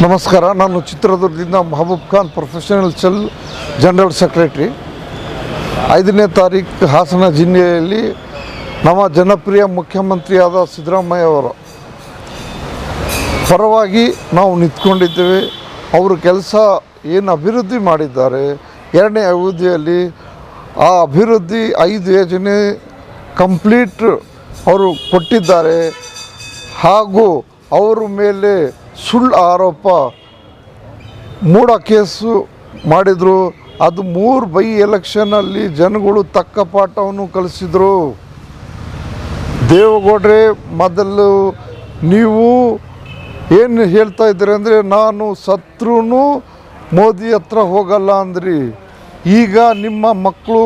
ನಮಸ್ಕಾರ. ನಾನು ಚಿತ್ರದುರ್ಗದಿಂದ Mehboob Khan, professional cell general secretary. 5ನೇ ತಾರೀಕು ಹಾಸನ ಜಿಲ್ಲೆಯಲ್ಲಿ ನಮ್ಮ ಜನಪ್ರಿಯ ಮುಖ್ಯಮಂತ್ರಿಯಾದ ಸಿದ್ದರಾಮಯ್ಯ ಅವರ ಪರವಾಗಿ ನಾವು ನಿಂತ್ಕೊಂಡಿದ್ದೇವೆ. ಅವರು ಕೆಲಸ ಏನು ಅಭಿವೃದ್ಧಿ ಮಾಡಿದ್ದಾರೆ, 2ನೇ ಅವಧಿಯಲ್ಲಿ ಆ ಅಭಿವೃದ್ಧಿ 5 ಯೋಜನೆ ಕಂಪ್ಲೀಟ್ ಅವರು ಕೊಟ್ಟಿದ್ದಾರೆ. ಹಾಗೂ ಅವರ ಮೇಲೆ ಸುಳ್ಳು ಆರೋಪ ಮೂಢ ಕೇಸು ಮಾಡಿದರು. ಅದು 3 ಬೈ ಎಲೆಕ್ಷನಲ್ಲಿ ಜನಗಳು ತಕ್ಕ ಪಾಠವನ್ನು ಕಲಿಸಿದರು. ದೇವೇಗೌಡರೇ, ಮೊದಲು ನೀವು ಏನು ಹೇಳ್ತಾ ಇದ್ದೀರಿ ಅಂದರೆ, ನಾನು ಸತ್ರೂ ಮೋದಿ ಹತ್ರ ಹೋಗಲ್ಲ ಅಂದ್ರಿ. ಈಗ ನಿಮ್ಮ ಮಕ್ಕಳು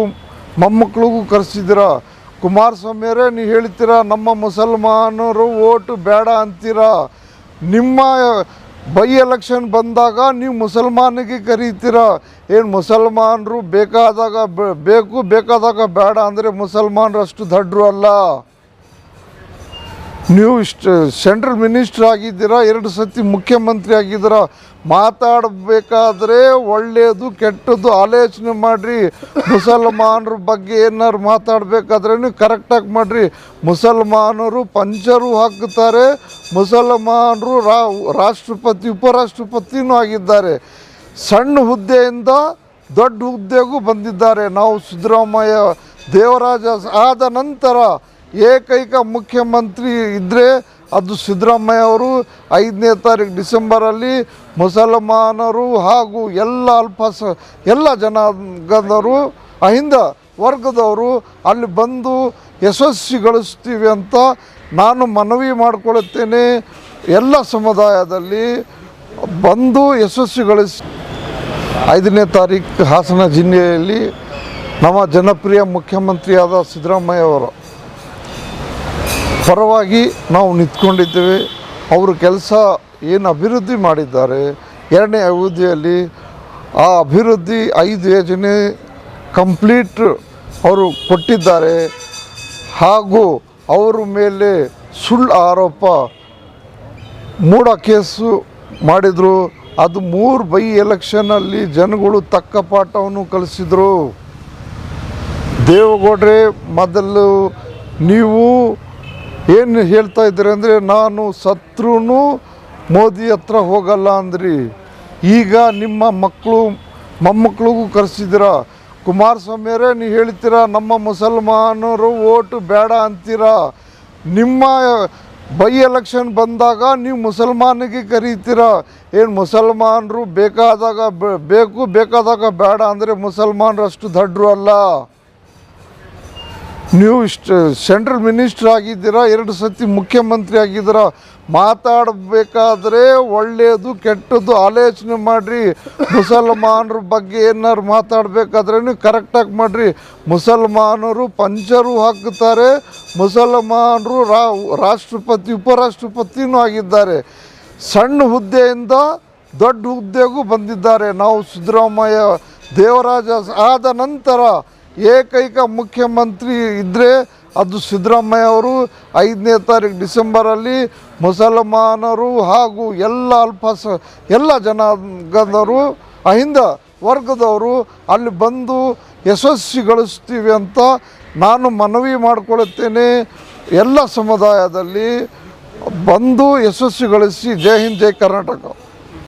ಮೊಮ್ಮಕ್ಕಳಿಗೂ ಕರೆಸಿದ್ದೀರ. ಕುಮಾರಸ್ವಾಮಿಯವರೇ, ನೀವು ಹೇಳ್ತೀರಾ ನಮ್ಮ ಮುಸಲ್ಮಾನರು ಓಟು ಬೇಡ ಅಂತೀರಾ. ನಿಮ್ಮ ಬೈ ಎಲೆಕ್ಷನ್ ಬಂದಾಗ ನೀವು ಮುಸಲ್ಮಾನಿಗೆ ಕರೀತೀರ. ಏನು ಮುಸಲ್ಮಾನರು ಬೇಕಾದಾಗ ಬೇಕು, ಬೇಕಾದಾಗ ಬೇಡ ಅಂದರೆ ಮುಸಲ್ಮಾನರು ಅಷ್ಟು ದಡ್ರು ಅಲ್ಲ. ನೀವು ಸೆಂಟ್ರಲ್ ಮಿನಿಸ್ಟರ್ ಆಗಿದ್ದೀರಾ, 2 ಸತಿ ಮುಖ್ಯಮಂತ್ರಿ ಆಗಿದ್ದೀರಾ. ಮಾತಾಡಬೇಕಾದ್ರೆ ಒಳ್ಳೆಯದು ಕೆಟ್ಟದ್ದು ಆಲೋಚನೆ ಮಾಡಿರಿ. ಮುಸಲ್ಮಾನರ ಬಗ್ಗೆ ಏನಾರು ಮಾತಾಡಬೇಕಾದ್ರೆ ನೀವು ಕರೆಕ್ಟಾಗಿ ಮಾಡಿರಿ. ಮುಸಲ್ಮಾನರು ಪಂಚರು ಹಾಕುತ್ತಾರೆ. ಮುಸಲ್ಮಾನರು ರಾಷ್ಟ್ರಪತಿ ಉಪರಾಷ್ಟ್ರಪತಿನೂ ಆಗಿದ್ದಾರೆ. ಸಣ್ಣ ಹುದ್ದೆಯಿಂದ ದೊಡ್ಡ ಹುದ್ದೆಗೂ ಬಂದಿದ್ದಾರೆ. ನಾವು ಸಿದ್ದರಾಮಯ್ಯ ದೇವರಾಜ ಆದ ನಂತರ ಏಕೈಕ ಮುಖ್ಯಮಂತ್ರಿ ಇದ್ದರೆ ಅದು ಸಿದ್ದರಾಮಯ್ಯ ಅವರು. 5ನೇ ತಾರೀಕು ಡಿಸೆಂಬರಲ್ಲಿ ಮುಸಲ್ಮಾನರು ಹಾಗೂ ಎಲ್ಲ ಜನಾಂಗದವರು, ಅಹಿಂದ ವರ್ಗದವರು ಅಲ್ಲಿ ಬಂದು ಯಶಸ್ವಿಗೊಳಿಸ್ತೀವಿ ಅಂತ ನಾನು ಮನವಿ ಮಾಡಿಕೊಳ್ಳುತ್ತೇನೆ. ಎಲ್ಲ ಸಮುದಾಯದಲ್ಲಿ ಬಂದು ಯಶಸ್ವಿಗೊಳಿಸಿ. 5ನೇ ತಾರೀಕು ಹಾಸನ ಜಿಲ್ಲೆಯಲ್ಲಿ ನಮ್ಮ ಜನಪ್ರಿಯ ಮುಖ್ಯಮಂತ್ರಿಯಾದ ಸಿದ್ದರಾಮಯ್ಯ ಅವರ ಪರವಾಗಿ ನಾವು ನಿಂತ್ಕೊಂಡಿದ್ದೇವೆ. ಅವರು ಕೆಲಸ ಏನು ಅಭಿವೃದ್ಧಿ ಮಾಡಿದ್ದಾರೆ, 2ನೇ ಅವಧಿಯಲ್ಲಿ ಆ ಅಭಿವೃದ್ಧಿ 5 ಯೋಜನೆ ಕಂಪ್ಲೀಟ್ ಅವರು ಕೊಟ್ಟಿದ್ದಾರೆ. ಹಾಗೂ ಅವರ ಮೇಲೆ ಸುಳ್ಳು ಆರೋಪ ಮೂಢ ಕೇಸು ಮಾಡಿದರು. ಅದು 3 ಬೈ ಎಲೆಕ್ಷನಲ್ಲಿ ಜನಗಳು ತಕ್ಕ ಪಾಠವನ್ನು ಕಲಿಸಿದರು. ದೇವೇಗೌಡರೇ, ಮೊದಲು ನೀವು ಏನು ಹೇಳ್ತಾ ಇದ್ದೀರಿ ಅಂದರೆ, ನಾನು ಸತ್ರೂ ಮೋದಿ ಹತ್ರ ಹೋಗಲ್ಲ ಅಂದ್ರಿ. ಈಗ ನಿಮ್ಮ ಮಕ್ಕಳು ಮೊಮ್ಮಕ್ಕಳಿಗೂ ಕರೆಸಿದ್ದೀರ. ಕುಮಾರಸ್ವಾಮಿಯವರೇ, ನೀವು ಹೇಳ್ತೀರಾ ನಮ್ಮ ಮುಸಲ್ಮಾನರು ಓಟು ಬೇಡ ಅಂತೀರಾ. ನಿಮ್ಮ ಬೈ ಎಲೆಕ್ಷನ್ ಬಂದಾಗ ನೀವು ಮುಸಲ್ಮಾನಿಗೆ ಕರೀತೀರ. ಏನು ಮುಸಲ್ಮಾನರು ಬೇಕಾದಾಗ ಬೇಕು, ಬೇಕಾದಾಗ ಬೇಡ ಅಂದರೆ ಮುಸಲ್ಮಾನರು ಅಷ್ಟು ದಡ್ರು ಅಲ್ಲ. ನೀವು ಸೆಂಟ್ರಲ್ ಮಿನಿಸ್ಟರ್ ಆಗಿದ್ದೀರಾ, 2 ಸತಿ ಮುಖ್ಯಮಂತ್ರಿ ಆಗಿದ್ದೀರಾ. ಮಾತಾಡಬೇಕಾದ್ರೆ ಒಳ್ಳೆಯದು ಕೆಟ್ಟದ್ದು ಆಲೋಚನೆ ಮಾಡಿರಿ. ಮುಸಲ್ಮಾನರ ಬಗ್ಗೆ ಏನಾರು ಮಾತಾಡಬೇಕಾದ್ರೆ ನೀವು ಕರೆಕ್ಟಾಗಿ ಮಾಡಿರಿ. ಮುಸಲ್ಮಾನರು ಪಂಚರು ಹಾಕುತ್ತಾರೆ. ಮುಸಲ್ಮಾನರು ರಾಷ್ಟ್ರಪತಿ ಉಪರಾಷ್ಟ್ರಪತಿನೂ ಆಗಿದ್ದಾರೆ. ಸಣ್ಣ ಹುದ್ದೆಯಿಂದ ದೊಡ್ಡ ಹುದ್ದೆಗೂ ಬಂದಿದ್ದಾರೆ. ನಾವು ಸಿದ್ದರಾಮಯ್ಯ ದೇವರಾಜ ಆದ ನಂತರ ಏಕೈಕ ಮುಖ್ಯಮಂತ್ರಿ ಇದ್ದರೆ ಅದು ಸಿದ್ದರಾಮಯ್ಯ ಅವರು. 5ನೇ ತಾರೀಕು ಡಿಸೆಂಬರಲ್ಲಿ ಮುಸಲ್ಮಾನರು ಹಾಗೂ ಎಲ್ಲ ಜನಾಂಗದವರು, ಅಹಿಂದ ವರ್ಗದವರು ಅಲ್ಲಿ ಬಂದು ಯಶಸ್ವಿಗೊಳಿಸ್ತೀವಿ ಅಂತ ನಾನು ಮನವಿ ಮಾಡಿಕೊಳ್ಳುತ್ತೇನೆ. ಎಲ್ಲ ಸಮುದಾಯದಲ್ಲಿ ಬಂದು ಯಶಸ್ವಿಗೊಳಿಸಿ. ಜೈ ಹಿಂದ್, ಜೈ ಕರ್ನಾಟಕ.